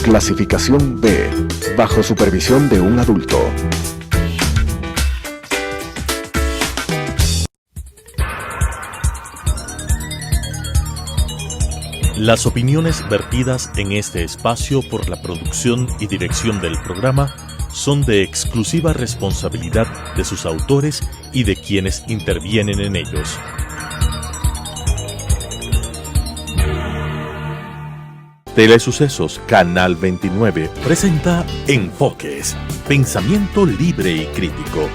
Clasificación B, bajo supervisión de un adulto. Las opiniones vertidas en este espacio por la producción y dirección del programa son de exclusiva responsabilidad de sus autores y de quienes intervienen en ellos. Telesucesos Canal 29 presenta Enfoques, pensamiento libre y crítico.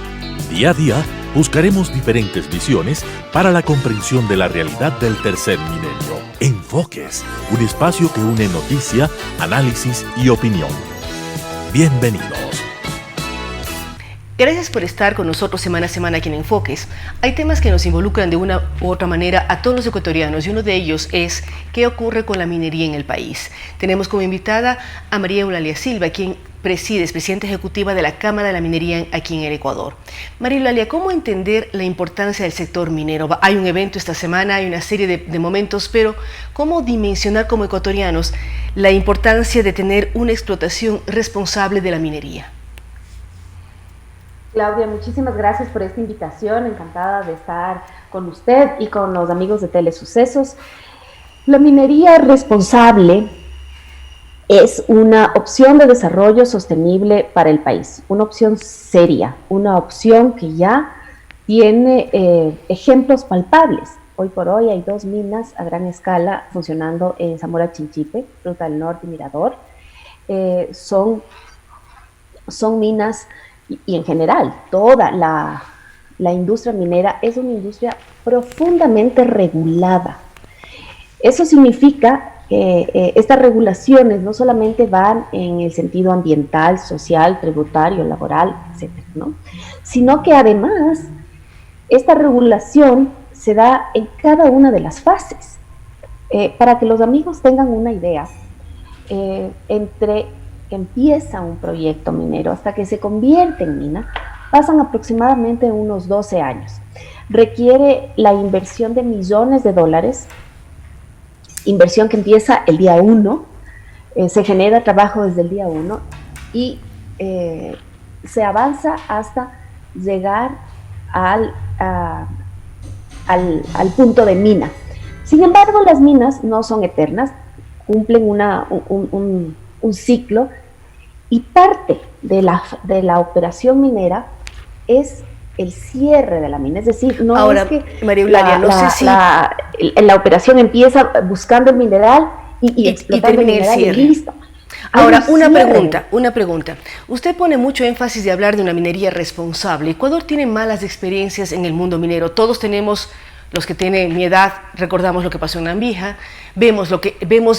Día a día buscaremos diferentes visiones para la comprensión de la realidad del tercer milenio. Enfoques, un espacio que une noticia, análisis y opinión. Bienvenidos. Gracias por estar con nosotros semana a semana aquí en Enfoques. Hay temas que nos involucran de una u otra manera a todos los ecuatorianos y uno de ellos es qué ocurre con la minería en el país. Tenemos como invitada a María Eulalia Silva, quien es presidenta ejecutiva de la Cámara de la Minería aquí en el Ecuador. María Eulalia, ¿cómo entender la importancia del sector minero? Hay un evento esta semana, hay una serie de momentos, pero ¿cómo dimensionar como ecuatorianos la importancia de tener una explotación responsable de la minería? Claudia, muchísimas gracias por esta invitación, encantada de estar con usted y con los amigos de Telesucesos. La minería responsable es una opción de desarrollo sostenible para el país, una opción seria, una opción que ya tiene ejemplos palpables. Hoy por hoy hay 2 minas a gran escala funcionando en Zamora Chinchipe, Fruta del Norte y Mirador. Son minas y en general toda la industria minera es una industria profundamente regulada. Eso significa que estas regulaciones no solamente van en el sentido ambiental, social, tributario, laboral, etcétera, ¿no? Sino que además esta regulación se da en cada una de las fases. Para que los amigos tengan una idea, entre que empieza un proyecto minero hasta que se convierte en mina, pasan aproximadamente unos 12 años. Requiere la inversión de millones de dólares, inversión que empieza el día 1, se genera trabajo desde el día 1 y se avanza hasta llegar al punto de mina. Sin embargo, las minas no son eternas, cumplen un ciclo, y parte de la operación minera es el cierre de la mina, es decir, no ahora, es que María Eulalia, no sé si la operación empieza buscando el mineral y explotando el mineral y listo. Ahora, una pregunta. Usted pone mucho énfasis de hablar de una minería responsable. Ecuador tiene malas experiencias en el mundo minero. Todos tenemos, los que tienen mi edad, recordamos lo que pasó en Nambija, vemos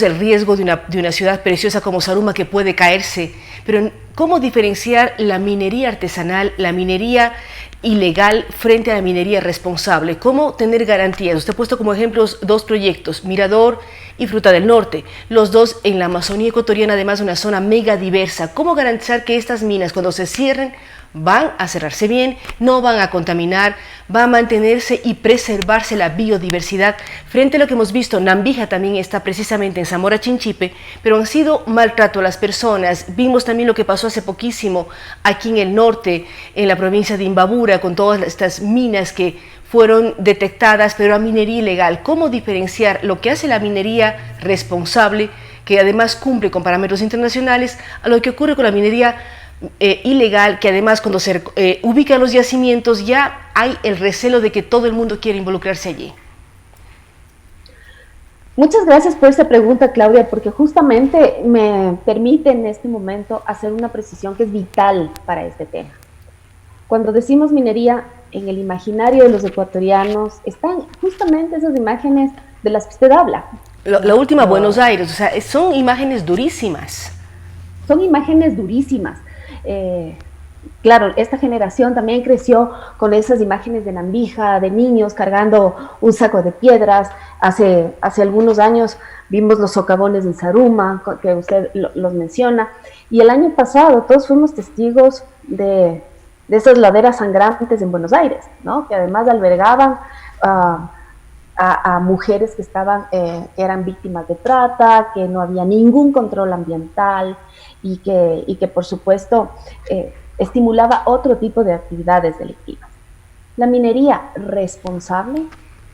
el riesgo de una ciudad preciosa como Zaruma que puede caerse, pero ¿cómo diferenciar la minería artesanal, la minería ilegal frente a la minería responsable? ¿Cómo tener garantías? Usted ha puesto como ejemplos 2 proyectos, Mirador y Fruta del Norte, los 2 en la Amazonía ecuatoriana, además de una zona mega diversa. ¿Cómo garantizar que estas minas, cuando se cierren, van a cerrarse bien, no van a contaminar, va a mantenerse y preservarse la biodiversidad frente a lo que hemos visto? Nambija también está precisamente en Zamora Chinchipe, pero han sido maltrato a las personas. Vimos también lo que pasó hace poquísimo aquí en el norte, en la provincia de Imbabura, con todas estas minas que fueron detectadas, pero a minería ilegal. ¿Cómo diferenciar lo que hace la minería responsable, que además cumple con parámetros internacionales, a lo que ocurre con la minería ilegal, que además cuando se ubican los yacimientos ya hay el recelo de que todo el mundo quiere involucrarse allí? Muchas gracias por esta pregunta, Claudia, porque justamente me permite en este momento hacer una precisión que es vital para este tema. Cuando decimos minería, en el imaginario de los ecuatorianos están justamente esas imágenes de las que usted habla. La última, Buenos Aires, o sea, son imágenes durísimas. Son imágenes durísimas. Claro, esta generación también creció con esas imágenes de Nambija, de niños cargando un saco de piedras. Hace algunos años vimos los socavones en Zaruma, que usted los menciona, y el año pasado todos fuimos testigos de esas laderas sangrantes en Buenos Aires, ¿no? Que además albergaban a mujeres que eran víctimas de trata, que no había ningún control ambiental y que por supuesto estimulaba otro tipo de actividades delictivas. La minería responsable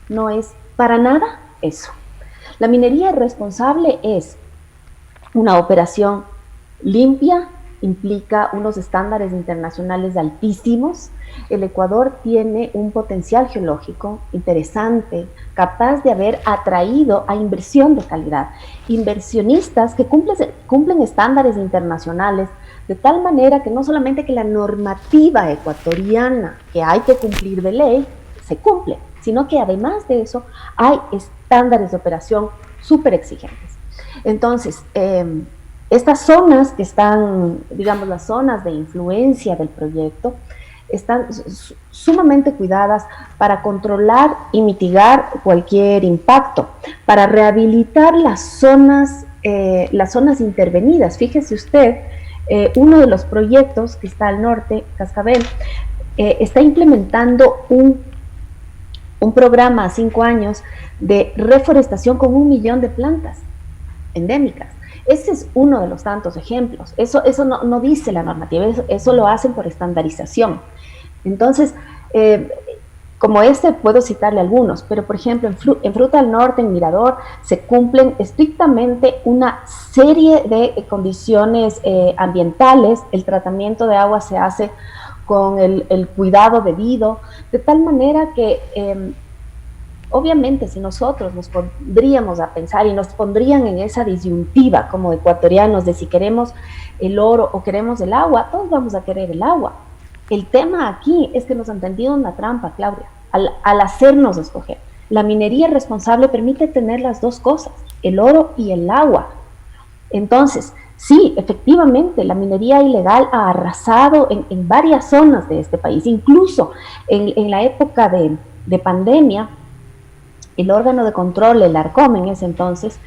no es para nada eso. La minería responsable es una operación limpia, implica unos estándares internacionales altísimos. El Ecuador tiene un potencial geológico interesante, capaz de haber atraído a inversión de calidad, inversionistas que cumplen estándares internacionales, de tal manera que no solamente que la normativa ecuatoriana que hay que cumplir de ley se cumple, sino que además de eso hay estándares de operación súper exigentes. Entonces, estas zonas que están, digamos, las zonas de influencia del proyecto, están sumamente cuidadas para controlar y mitigar cualquier impacto, para rehabilitar las zonas intervenidas. Fíjese usted, uno de los proyectos que está al norte, Cascabel, está implementando un programa a 5 años de reforestación con 1 millón de plantas endémicas. Ese es uno de los tantos ejemplos. Eso no dice la normativa, eso lo hacen por estandarización. Entonces, como puedo citarle algunos, pero por ejemplo en Fruta del Norte, en Mirador, se cumplen estrictamente una serie de condiciones ambientales. El tratamiento de agua se hace con el cuidado debido, de tal manera que obviamente si nosotros nos pondríamos a pensar y nos pondrían en esa disyuntiva como ecuatorianos de si queremos el oro o queremos el agua, todos vamos a querer el agua. El tema aquí es que nos han tendido una trampa, Claudia, al hacernos escoger. La minería responsable permite tener las dos cosas, el oro y el agua. Entonces, sí, efectivamente, la minería ilegal ha arrasado en varias zonas de este país. Incluso en la época de pandemia, el órgano de control, el ARCOM en ese entonces,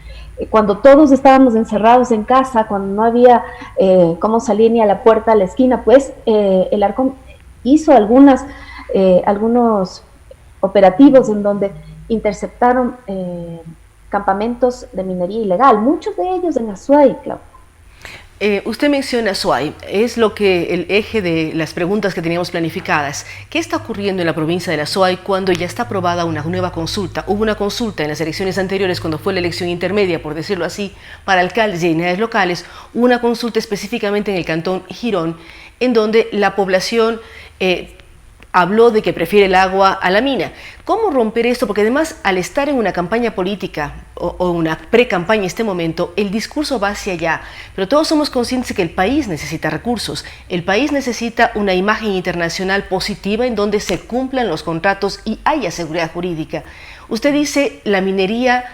cuando todos estábamos encerrados en casa, cuando no había cómo salir ni a la puerta, a la esquina, pues el ARCOM hizo algunos operativos en donde interceptaron campamentos de minería ilegal, muchos de ellos en Azuay, Claudia. Usted menciona Azuay, es lo que el eje de las preguntas que teníamos planificadas. ¿Qué está ocurriendo en la provincia de Azuay cuando ya está aprobada una nueva consulta? Hubo una consulta en las elecciones anteriores, cuando fue la elección intermedia, por decirlo así, para alcaldes y unidades locales, una consulta específicamente en el cantón Girón, en donde la población habló de que prefiere el agua a la mina. ¿Cómo romper esto? Porque además, al estar en una campaña política o una pre-campaña en este momento, el discurso va hacia allá. Pero todos somos conscientes de que el país necesita recursos. El país necesita una imagen internacional positiva en donde se cumplan los contratos y haya seguridad jurídica. Usted dice la minería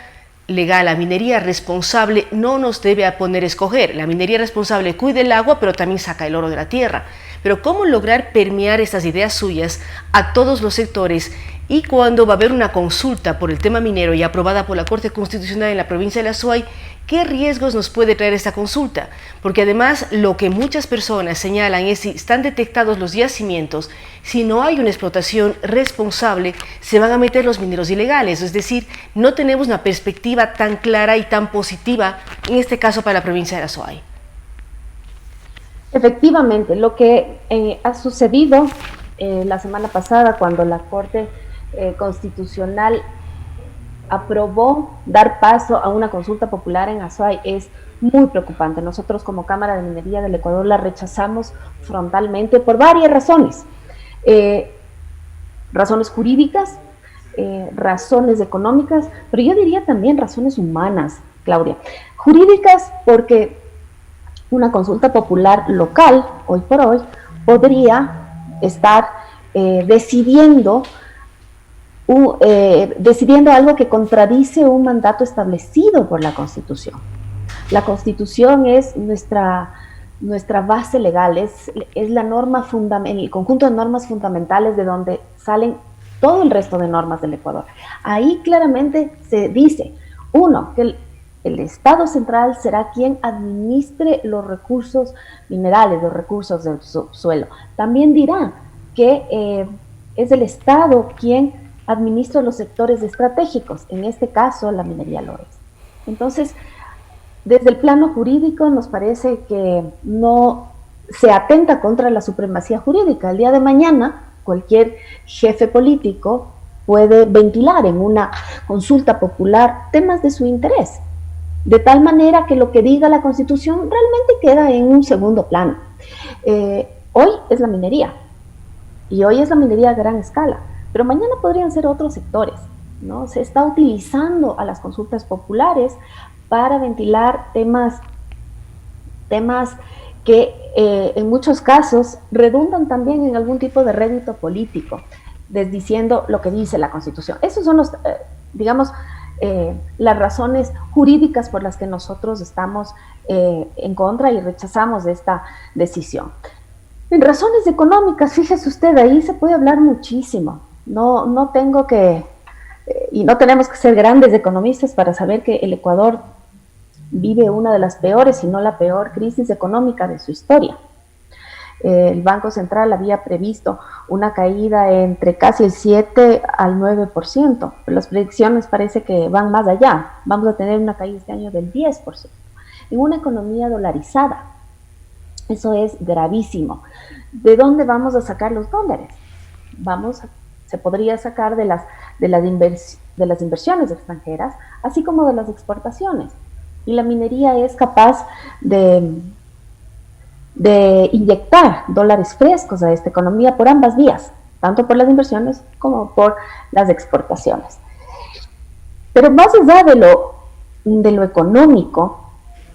legal, la minería responsable no nos debe poner a escoger. La minería responsable cuida el agua, pero también saca el oro de la tierra. Pero ¿cómo lograr permear estas ideas suyas a todos los sectores? Y cuando va a haber una consulta por el tema minero y aprobada por la Corte Constitucional en la provincia de Azuay, ¿qué riesgos nos puede traer esta consulta? Porque además lo que muchas personas señalan es si están detectados los yacimientos, si no hay una explotación responsable, se van a meter los mineros ilegales. Es decir, no tenemos una perspectiva tan clara y tan positiva, en este caso para la provincia de Azuay. Efectivamente, lo que ha sucedido la semana pasada cuando la Corte Constitucional aprobó dar paso a una consulta popular en Azuay es muy preocupante. Nosotros como Cámara de Minería del Ecuador la rechazamos frontalmente por varias razones. Razones jurídicas, razones económicas, pero yo diría también razones humanas, Claudia. Jurídicas porque una consulta popular local, hoy por hoy, podría estar decidiendo algo que contradice un mandato establecido por la Constitución. La Constitución es nuestra base legal, es la norma el conjunto de normas fundamentales de donde salen todo el resto de normas del Ecuador. Ahí claramente se dice, uno, que el Estado central será quien administre los recursos minerales, los recursos del suelo. También dirá que es el Estado quien administra los sectores estratégicos, en este caso la minería lo es. Entonces, desde el plano jurídico nos parece que no se atenta contra la supremacía jurídica. El día de mañana, cualquier jefe político puede ventilar en una consulta popular temas de su interés, de tal manera que lo que diga la Constitución realmente queda en un segundo plano. Hoy es la minería, y hoy es la minería a gran escala, pero mañana podrían ser otros sectores, ¿no? Se está utilizando a las consultas populares para ventilar temas que en muchos casos redundan también en algún tipo de rédito político, desdiciendo lo que dice la Constitución. Esos son los, las razones jurídicas por las que nosotros estamos en contra y rechazamos esta decisión. En razones económicas, fíjese usted, ahí se puede hablar muchísimo. No tengo que, y no tenemos que ser grandes economistas para saber que el Ecuador vive una de las peores, si no la peor, crisis económica de su historia. El Banco Central había previsto una caída entre casi el 7 al 9%. Las predicciones parece que van más allá. Vamos a tener una caída este año del 10%. En una economía dolarizada. Eso es gravísimo. ¿De dónde vamos a sacar los dólares? Se podría sacar de las inversiones extranjeras, así como de las exportaciones. Y la minería es capaz de inyectar dólares frescos a esta economía por ambas vías, tanto por las inversiones como por las exportaciones. Pero más allá de lo económico,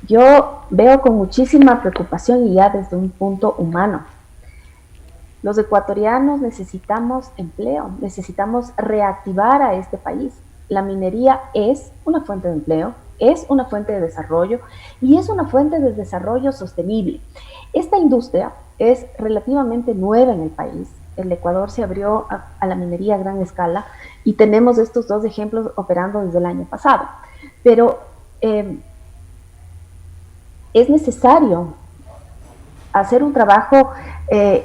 yo veo con muchísima preocupación y ya desde un punto humano. Los ecuatorianos necesitamos empleo, necesitamos reactivar a este país. La minería es una fuente de empleo, es una fuente de desarrollo y es una fuente de desarrollo sostenible. Esta industria es relativamente nueva en el país. El Ecuador se abrió a la minería a gran escala y tenemos estos dos ejemplos operando desde el año pasado. Pero es necesario hacer un trabajo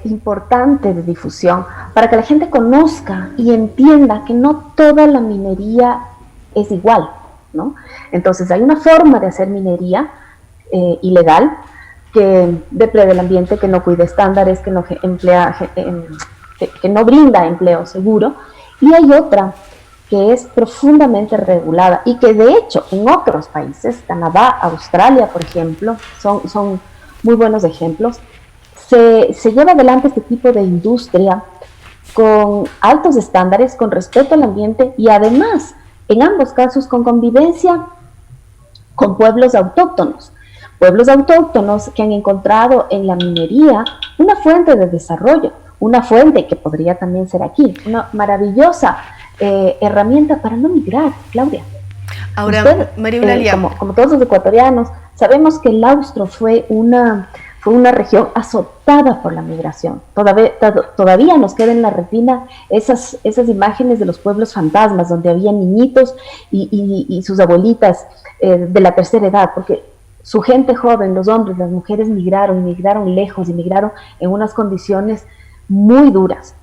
importante de difusión para que la gente conozca y entienda que no toda la minería es igual, ¿no? Entonces hay una forma de hacer minería ilegal que deprede el ambiente, que no cuide estándares, que no brinda empleo seguro, y hay otra que es profundamente regulada y que de hecho en otros países, Canadá, Australia, por ejemplo, son muy buenos ejemplos, se lleva adelante este tipo de industria con altos estándares, con respeto al ambiente y además, en ambos casos, con convivencia con pueblos autóctonos que han encontrado en la minería una fuente de desarrollo, una fuente que podría también ser aquí, una maravillosa herramienta para no migrar, Claudia. Ahora, usted, María Eulalia, como todos los ecuatorianos, sabemos que el Austro fue una región azotada por la migración. Todavía nos quedan en la retina esas imágenes de los pueblos fantasmas, donde había niñitos y sus abuelitas de la tercera edad, porque su gente joven, los hombres, las mujeres migraron lejos, y migraron en unas condiciones muy duras.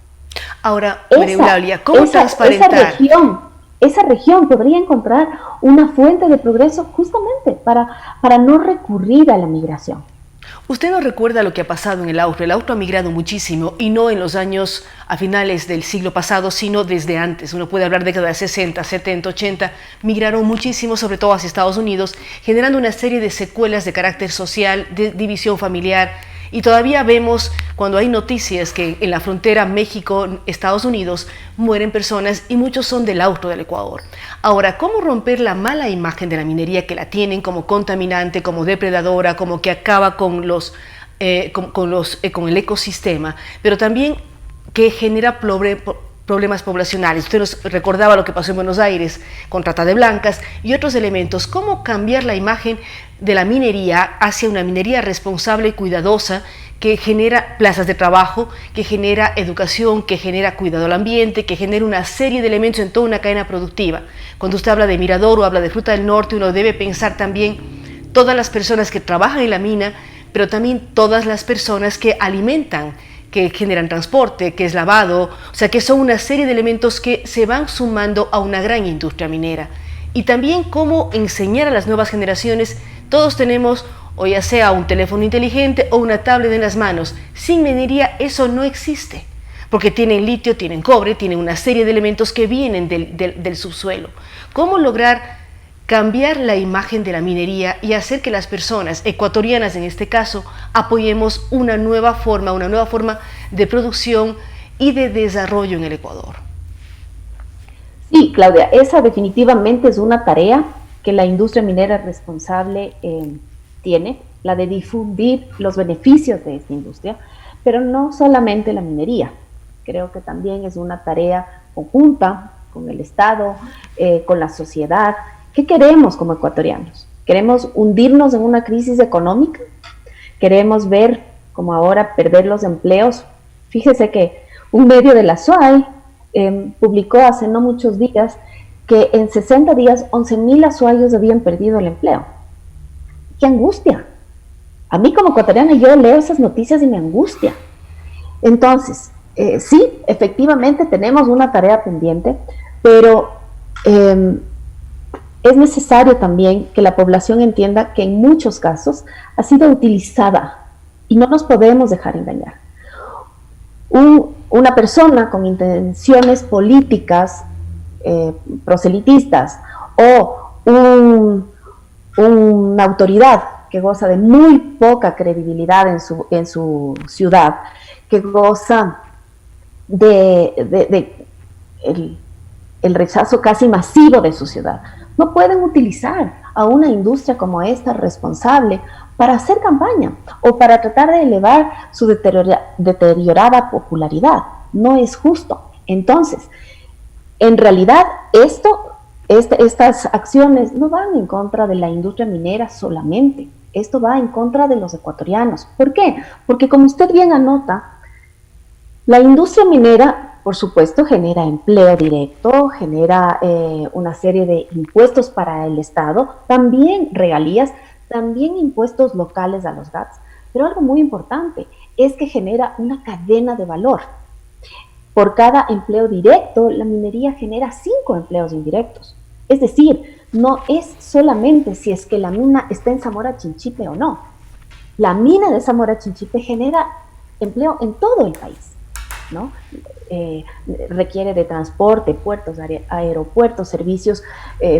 Ahora, María Eulalia, ¿cómo transparentar? Esa región podría encontrar una fuente de progreso justamente para no recurrir a la migración. Usted no recuerda lo que ha pasado en el Austro. El Austro ha migrado muchísimo y no en los años a finales del siglo pasado, sino desde antes. Uno puede hablar de décadas 60, 70, 80. Migraron muchísimo, sobre todo hacia Estados Unidos, generando una serie de secuelas de carácter social, de división familiar. Y todavía vemos, cuando hay noticias, que en la frontera México-Estados Unidos mueren personas y muchos son del Austro del Ecuador. Ahora, ¿cómo romper la mala imagen de la minería, que la tienen como contaminante, como depredadora, como que acaba con el ecosistema, pero también que genera problemas poblacionales? Usted nos recordaba lo que pasó en Buenos Aires con trata de blancas y otros elementos. ¿Cómo cambiar la imagen de la minería hacia una minería responsable y cuidadosa, que genera plazas de trabajo, que genera educación, que genera cuidado al ambiente, que genera una serie de elementos en toda una cadena productiva? Cuando usted habla de Mirador o habla de Fruta del Norte, uno debe pensar también todas las personas que trabajan en la mina, pero también todas las personas que alimentan, que generan transporte, que es lavado, o sea que son una serie de elementos que se van sumando a una gran industria minera. Y también cómo enseñar a las nuevas generaciones. Todos tenemos, o ya sea un teléfono inteligente o una tablet en las manos. Sin minería eso no existe, porque tienen litio, tienen cobre, tienen una serie de elementos que vienen del subsuelo. ¿Cómo lograr cambiar la imagen de la minería y hacer que las personas ecuatorianas, en este caso, apoyemos una nueva forma de producción y de desarrollo en el Ecuador? Sí, Claudia, esa definitivamente es una tarea que la industria minera responsable tiene, la de difundir los beneficios de esta industria, pero no solamente la minería. Creo que también es una tarea conjunta con el Estado, con la sociedad. ¿Qué queremos como ecuatorianos? ¿Queremos hundirnos en una crisis económica? ¿Queremos ver como ahora perder los empleos? Fíjese que un medio de la SUAY publicó hace no muchos días que en 60 días 11,000 azuayos habían perdido el empleo. ¡Qué angustia! A mí como ecuatoriana yo leo esas noticias y me angustia. Entonces, sí, efectivamente tenemos una tarea pendiente, pero es necesario también que la población entienda que en muchos casos ha sido utilizada y no nos podemos dejar engañar. Una persona con intenciones políticas proselitistas o una autoridad que goza de muy poca credibilidad en su ciudad, que goza de el rechazo casi masivo de su ciudad, no pueden utilizar a una industria como esta responsable para hacer campaña o para tratar de elevar su deteriorada popularidad. No es justo. Entonces, en realidad, estas acciones no van en contra de la industria minera solamente. Esto va en contra de los ecuatorianos. ¿Por qué? Porque como usted bien anota, la industria minera, por supuesto, genera empleo directo, genera una serie de impuestos para el Estado, también regalías, también impuestos locales a los GATS. Pero algo muy importante es que genera una cadena de valor. Por cada empleo directo, la minería genera 5 empleos indirectos. Es decir, no es solamente si es que la mina está en Zamora Chinchipe o no. La mina de Zamora Chinchipe genera empleo en todo el país, ¿no? Requiere de transporte, puertos, aeropuertos, servicios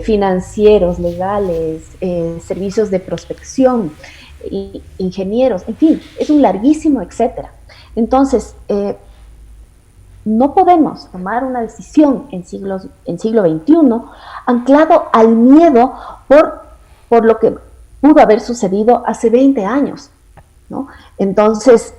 financieros, legales, servicios de prospección, ingenieros, en fin, es un larguísimo etcétera. Entonces, no podemos tomar una decisión en siglo XXI anclado al miedo por lo que pudo haber sucedido hace 20 años, ¿no? Entonces,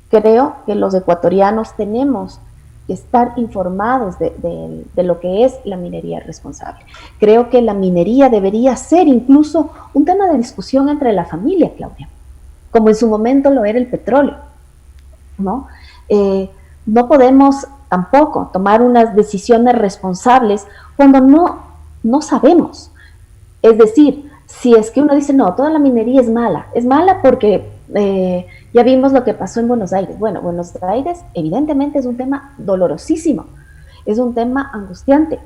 creo que los ecuatorianos tenemos que estar informados de lo que es la minería responsable. Creo que la minería debería ser incluso un tema de discusión entre la familia, Claudia, como en su momento lo era el petróleo, ¿no? No podemos tampoco tomar unas decisiones responsables cuando no sabemos. Es decir, si es que uno dice, no, toda la minería es mala porque ya vimos lo que pasó en Buenos Aires. Bueno, Buenos Aires evidentemente es un tema dolorosísimo, es un tema angustiante,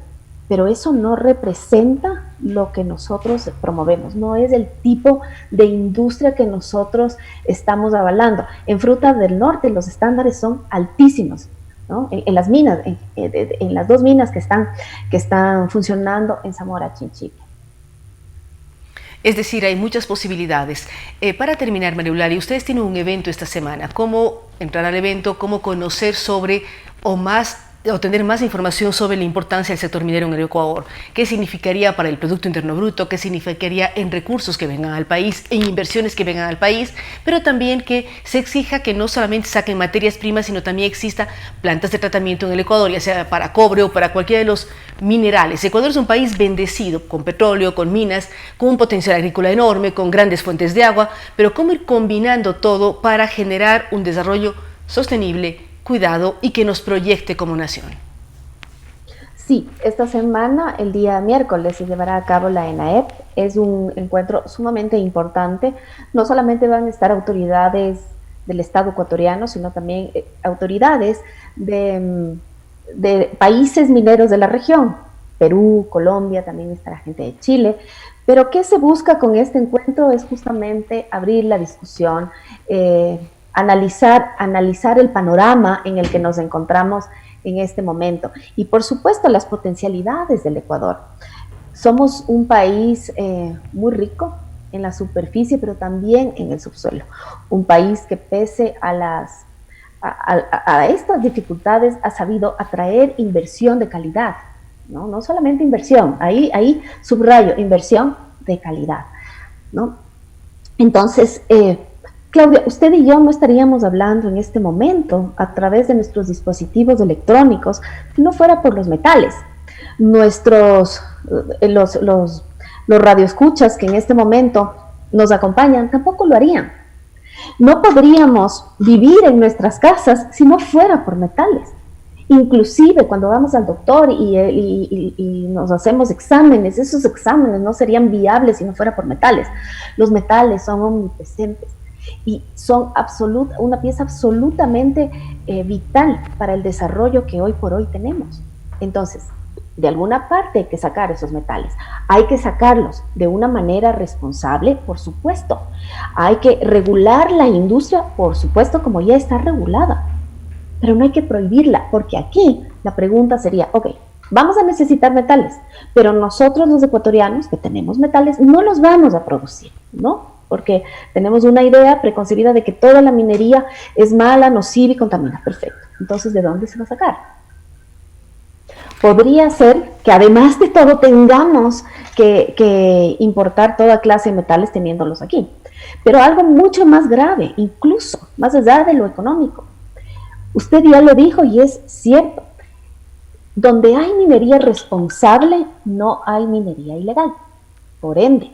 pero eso no representa lo que nosotros promovemos, no es el tipo de industria que nosotros estamos avalando. En Frutas del Norte los estándares son altísimos, ¿no? En las minas, en las 2 minas que están funcionando en Zamora Chinchipe. Es decir, hay muchas posibilidades. Para terminar, María Eulalia, ustedes tienen un evento esta semana. ¿Cómo entrar al evento? ¿Cómo conocer sobre o tener más información sobre la importancia del sector minero en el Ecuador? ¿Qué significaría para el Producto Interno Bruto? ¿Qué significaría en recursos que vengan al país, en inversiones que vengan al país? Pero también que se exija que no solamente saquen materias primas, sino también exista plantas de tratamiento en el Ecuador, ya sea para cobre o para cualquiera de los minerales. Ecuador es un país bendecido con petróleo, con minas, con un potencial agrícola enorme, con grandes fuentes de agua, pero cómo ir combinando todo para generar un desarrollo sostenible, cuidado y que nos proyecte como nación. Sí, esta semana, el día miércoles, se llevará a cabo la ENAEP. Es un encuentro sumamente importante. No solamente van a estar autoridades del Estado ecuatoriano, sino también autoridades de países mineros de la región, Perú, Colombia, también está la gente de Chile. Pero ¿qué se busca con este encuentro? Es justamente abrir la discusión, analizar el panorama en el que nos encontramos en este momento. Y por supuesto las potencialidades del Ecuador. Somos un país muy rico en la superficie, pero también en el subsuelo. Un país que pese a estas dificultades ha sabido atraer inversión de calidad. No solamente inversión, ahí subrayo, inversión de calidad, ¿no? Entonces, Claudia, usted y yo no estaríamos hablando en este momento a través de nuestros dispositivos electrónicos si no fuera por los metales. Los radioescuchas que en este momento nos acompañan tampoco lo harían. No podríamos vivir en nuestras casas si no fuera por metales. Inclusive cuando vamos al doctor y nos hacemos exámenes, esos exámenes no serían viables si no fuera por metales. Los metales son omnipresentes y son una pieza absolutamente vital para el desarrollo que hoy por hoy tenemos. Entonces, de alguna parte hay que sacar esos metales. Hay que sacarlos de una manera responsable, por supuesto. Hay que regular la industria, por supuesto, como ya está regulada. Pero no hay que prohibirla, porque aquí la pregunta sería, ok, vamos a necesitar metales, pero nosotros los ecuatorianos que tenemos metales no los vamos a producir, ¿no? Porque tenemos una idea preconcebida de que toda la minería es mala, nociva y contamina. Perfecto. Entonces, ¿de dónde se va a sacar? Podría ser que además de todo tengamos que importar toda clase de metales teniéndolos aquí. Pero algo mucho más grave, incluso más allá de lo económico. Usted ya lo dijo y es cierto. Donde hay minería responsable, no hay minería ilegal. Por ende,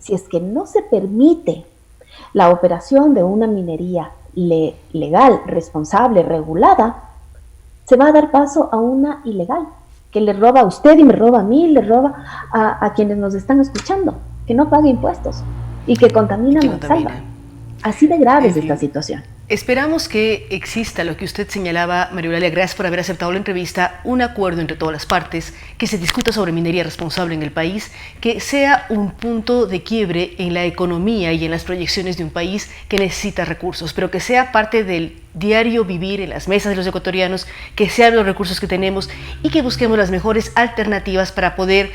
si es que no se permite la operación de una minería legal, responsable, regulada, se va a dar paso a una ilegal, que le roba a usted y me roba a mí, le roba a quienes nos están escuchando, que no pague impuestos y que contamina mansalva. Así de grave es esta situación. Esperamos que exista lo que usted señalaba, María Eulalia, gracias por haber aceptado la entrevista, un acuerdo entre todas las partes, que se discuta sobre minería responsable en el país, que sea un punto de quiebre en la economía y en las proyecciones de un país que necesita recursos, pero que sea parte del diario vivir en las mesas de los ecuatorianos, que sean los recursos que tenemos y que busquemos las mejores alternativas para poder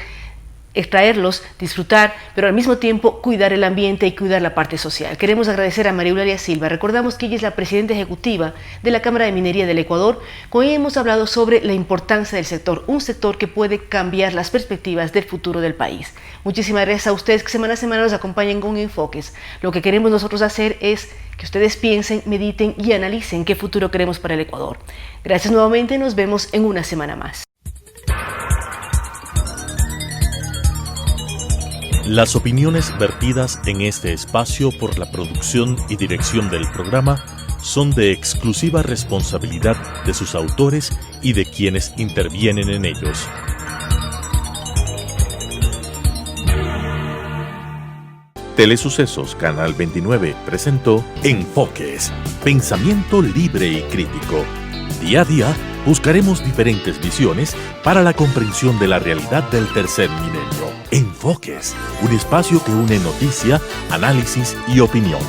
extraerlos, disfrutar, pero al mismo tiempo cuidar el ambiente y cuidar la parte social. Queremos agradecer a María Eulalia Silva. Recordamos que ella es la presidenta ejecutiva de la Cámara de Minería del Ecuador. Con ella hemos hablado sobre la importancia del sector, un sector que puede cambiar las perspectivas del futuro del país. Muchísimas gracias a ustedes que semana a semana nos acompañan con Enfoques. Lo que queremos nosotros hacer es que ustedes piensen, mediten y analicen qué futuro queremos para el Ecuador. Gracias nuevamente, nos vemos en una semana más. Las opiniones vertidas en este espacio por la producción y dirección del programa son de exclusiva responsabilidad de sus autores y de quienes intervienen en ellos. Telesucesos Canal 29 presentó Enfoques, pensamiento libre y crítico. Día a día buscaremos diferentes visiones para la comprensión de la realidad del tercer milenio. Enfoques, un espacio que une noticia, análisis y opinión.